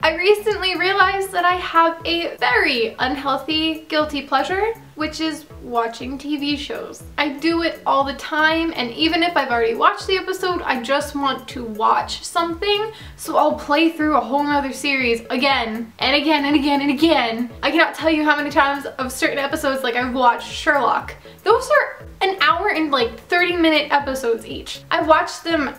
I recently realized that I have a very unhealthy guilty pleasure, which is watching TV shows. I do it all the time, and even if I've already watched the episode, I just want to watch something, so I'll play through a whole nother series again and again and again and again. I cannot tell you how many times of certain episodes, like I've watched Sherlock. Those are an hour and like 30-minute episodes each. I've watched them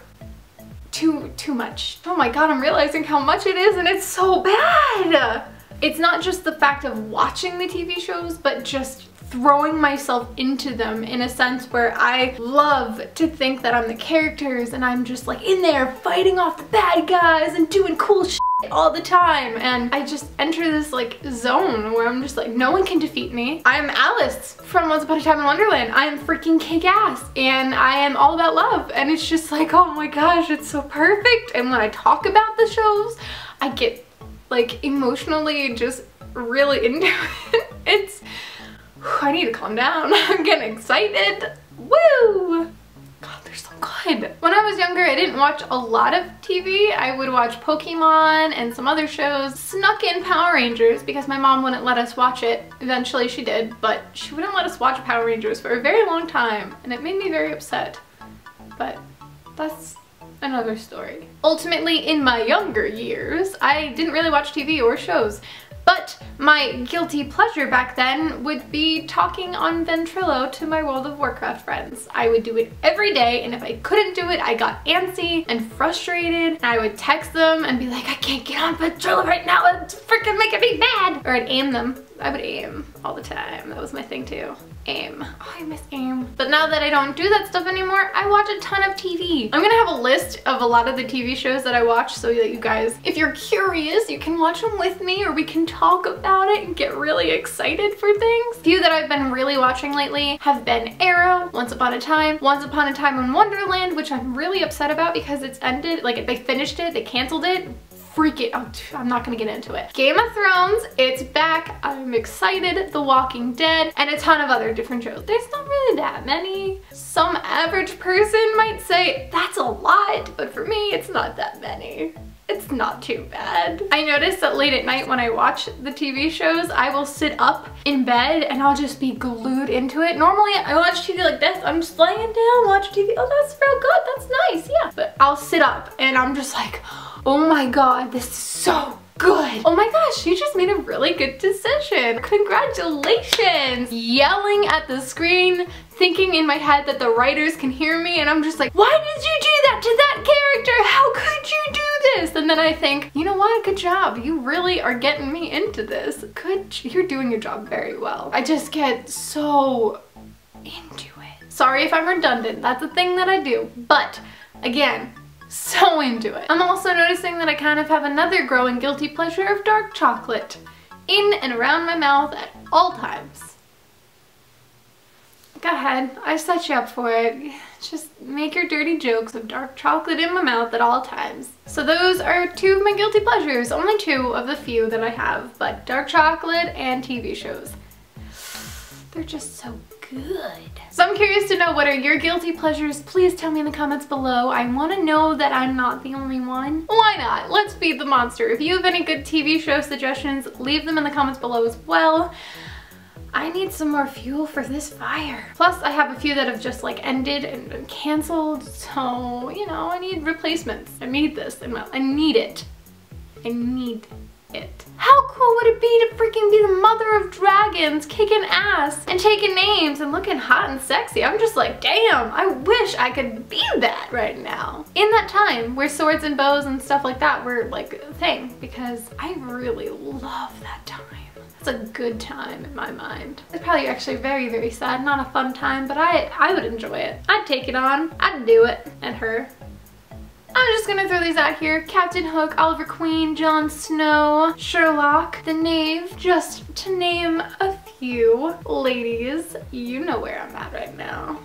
too much. Oh my god, I'm realizing how much it is, and it's so bad! It's not just the fact of watching the TV shows, but just throwing myself into them in a sense where I love to think that I'm the characters and I'm just like in there fighting off the bad guys and doing cool shit all the time, and I just enter this like zone where I'm just like, no one can defeat me. I'm Alice from Once Upon a Time in Wonderland. I am freaking kick-ass and I am all about love, and it's just like, oh my gosh, it's so perfect. And when I talk about the shows, I get like emotionally just really into it. It's, I need to calm down. I'm getting excited. Woo! God, they're so good. When I was younger, I didn't watch a lot of TV. I would watch Pokemon and some other shows. Snuck in Power Rangers because my mom wouldn't let us watch it. Eventually she did, but she wouldn't let us watch Power Rangers for a very long time, and it made me very upset. But that's another story. Ultimately, in my younger years, I didn't really watch TV or shows. But my guilty pleasure back then would be talking on Ventrilo to my World of Warcraft friends. I would do it every day, and if I couldn't do it, I got antsy and frustrated, and I would text them and be like, I can't get on Ventrilo right now, it's freaking making me mad! Or I'd aim them. I would aim all the time. That was my thing too. Aim. Oh, I miss aim. But now that I don't do that stuff anymore, I watch a ton of TV. I'm gonna have a list of a lot of the TV shows that I watch so that you guys, if you're curious, you can watch them with me, or we can talk about it and get really excited for things. A few that I've been really watching lately have been Arrow, Once Upon a Time in Wonderland, which I'm really upset about because it's ended, like they finished it, they canceled it. Freak it. Oh, I'm not gonna get into it. Game of Thrones, it's back. I'm excited. The Walking Dead, and a ton of other different shows. There's not really that many. Some average person might say that's a lot, but for me, it's not that many. It's not too bad. I notice that late at night when I watch the TV shows, I will sit up in bed and I'll just be glued into it. Normally I watch TV like this. I'm just laying down, watch TV. Oh, that's real good. That's nice. Yeah. But I'll sit up and I'm just like, oh my god, this is so good. Oh my gosh, you just made a really good decision. Congratulations. Yelling at the screen, thinking in my head that the writers can hear me, and I'm just like, why did you do that to that character? How could you do this? And then I think, you know what? Good job. You really are getting me into this. You're doing your job very well. I just get so into it. Sorry if I'm redundant. That's a thing that I do. But again, so into it. I'm also noticing that I kind of have another growing guilty pleasure of dark chocolate in and around my mouth at all times. Go ahead, I set you up for it. Just make your dirty jokes of dark chocolate in my mouth at all times. So those are two of my guilty pleasures, only two of the few that I have, but dark chocolate and TV shows. They're just so good. So I'm curious to know, what are your guilty pleasures? Please tell me in the comments below. I want to know that I'm not the only one. Why not? Let's feed the monster. If you have any good TV show suggestions, leave them in the comments below as well. I need some more fuel for this fire. Plus, I have a few that have just like ended and been canceled, so, you know, I need replacements. I need this, and I need it. I need it. How cool would it be to freaking be the mother of dragons, kicking ass and taking names and looking hot and sexy? I'm just like, damn, I wish I could be that right now. In that time where swords and bows and stuff like that were like a thing, because I really love that time. It's a good time in my mind. It's probably actually very, very sad, not a fun time, but I would enjoy it. I'd take it on, I'd do it, and her. I'm just gonna throw these out here. Captain Hook, Oliver Queen, Jon Snow, Sherlock, the Knave, just to name a few. Ladies, you know where I'm at right now.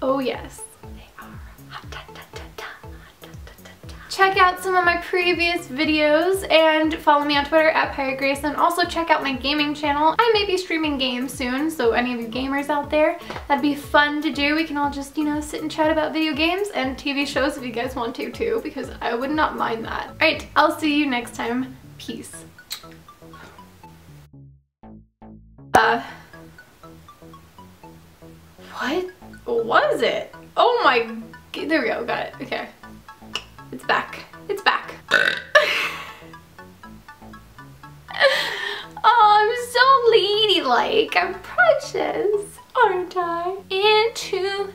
Oh yes, they are hot, hot, hot, hot, hot, hot, hot, hot. check out some of my previous videos and follow me on Twitter at PirateGray, and also check out my gaming channel. I may be streaming games soon, so any of you gamers out there, that'd be fun to do. We can all just, you know, sit and chat about video games and TV shows if you guys want to too, because I would not mind that. Alright, I'll see you next time. Peace. What was it? Oh my, there we go, got it, okay. It's back, it's back. Oh, I'm so ladylike, I'm precious, aren't I? Into